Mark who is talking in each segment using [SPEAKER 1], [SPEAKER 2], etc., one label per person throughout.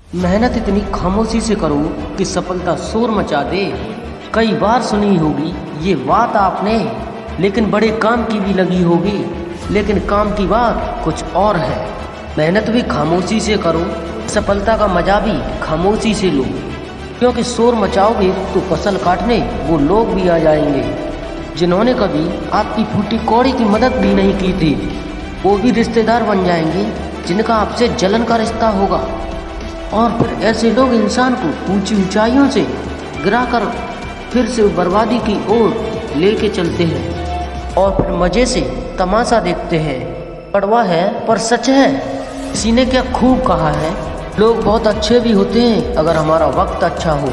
[SPEAKER 1] मेहनत इतनी खामोशी से करो कि सफलता शोर मचा दे। कई बार सुनी होगी ये बात आपने, लेकिन बड़े काम की भी लगी होगी, लेकिन काम की बात कुछ और है। मेहनत भी खामोशी से करो, सफलता का मजा भी खामोशी से लो, क्योंकि शोर मचाओगे तो फसल काटने वो लोग भी आ जाएंगे जिन्होंने कभी आपकी फूटी कौड़ी की मदद भी नहीं की थी। वो भी रिश्तेदार बन जाएंगे जिनका आपसे जलन का रिश्ता होगा। और फिर ऐसे लोग इंसान को ऊंची ऊंचाइयों से गिराकर फिर से बर्बादी की ओर लेके चलते हैं और फिर मज़े से तमाशा देखते हैं। कड़वा है पर सच है। किसी ने क्या खूब कहा है, लोग बहुत अच्छे भी होते हैं अगर हमारा वक्त अच्छा हो।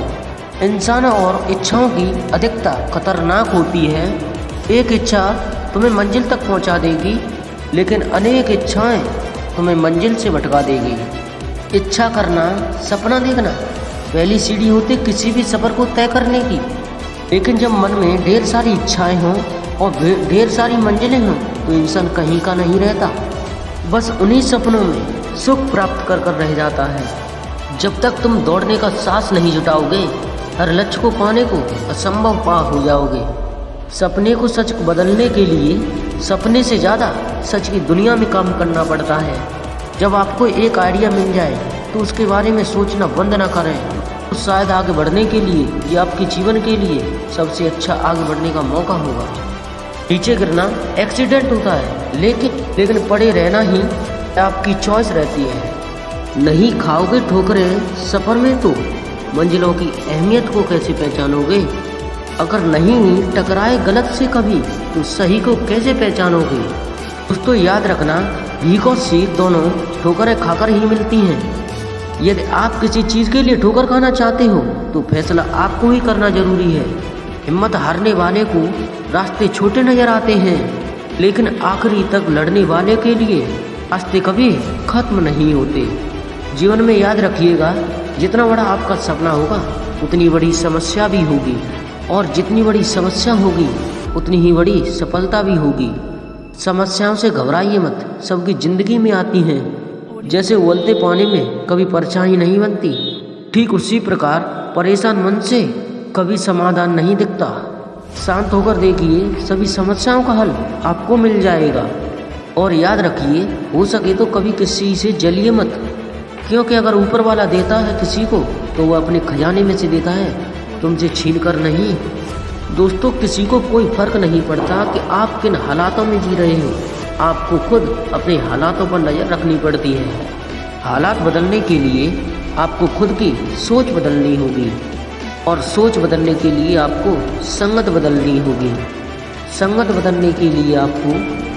[SPEAKER 1] इंसानों और इच्छाओं की अधिकता खतरनाक होती है। एक इच्छा तुम्हें मंजिल तक पहुंचा देगी, लेकिन अनेक इच्छाएं तुम्हें मंजिल से भटका देगी। इच्छा करना, सपना देखना पहली सीढ़ी होती किसी भी सफ़र को तय करने की। लेकिन जब मन में ढेर सारी इच्छाएं हों और ढेर सारी मंजिलें हों तो इंसान कहीं का नहीं रहता, बस उन्हीं सपनों में सुख प्राप्त कर रह जाता है। जब तक तुम दौड़ने का साहस नहीं जुटाओगे, हर लक्ष्य को पाने को असंभव पार हो जाओगे। सपने को सच बदलने के लिए सपने से ज़्यादा सच की दुनिया में काम करना पड़ता है। जब आपको एक आइडिया मिल जाए तो उसके बारे में सोचना बंद ना करें। तो शायद आगे बढ़ने के लिए ये आपके जीवन के लिए सबसे अच्छा आगे बढ़ने का मौका होगा। नीचे गिरना एक्सीडेंट होता है, लेकिन पड़े रहना ही आपकी चॉइस रहती है। नहीं खाओगे ठोकरें सफ़र में तो मंजिलों की अहमियत को कैसे पहचानोगे? अगर नहीं टकराए गलत से कभी तो सही को कैसे पहचानोगे? दोस्तों याद रखना, भीख और सीख दोनों ठोकरें खाकर ही मिलती हैं। यदि आप किसी चीज़ के लिए ठोकर खाना चाहते हो तो फैसला आपको ही करना जरूरी है। हिम्मत हारने वाले को रास्ते छोटे नजर आते हैं, लेकिन आखिरी तक लड़ने वाले के लिए रास्ते कभी खत्म नहीं होते। जीवन में याद रखिएगा, जितना बड़ा आपका सपना होगा उतनी बड़ी समस्या भी होगी, और जितनी बड़ी समस्या होगी उतनी ही बड़ी सफलता भी होगी। समस्याओं से घबराइए मत, सबकी ज़िंदगी में आती हैं। जैसे उबलते पानी में कभी परछाई नहीं बनती, ठीक उसी प्रकार परेशान मन से कभी समाधान नहीं दिखता। शांत होकर देखिए, सभी समस्याओं का हल आपको मिल जाएगा। और याद रखिए, हो सके तो कभी किसी से जलिए मत, क्योंकि अगर ऊपर वाला देता है किसी को तो वह अपने खजाने में से देता है, तुमसे छीन कर नहीं। दोस्तों, किसी को कोई फर्क नहीं पड़ता कि आप किन हालातों में जी रहे हो, आपको खुद अपने हालातों पर नज़र रखनी पड़ती है। हालात बदलने के लिए आपको खुद की सोच बदलनी होगी, और सोच बदलने के लिए आपको संगत बदलनी होगी। संगत बदलने के लिए आपको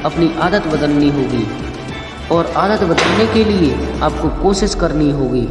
[SPEAKER 1] अपनी आदत बदलनी होगी, और आदत बदलने के लिए आपको कोशिश करनी होगी।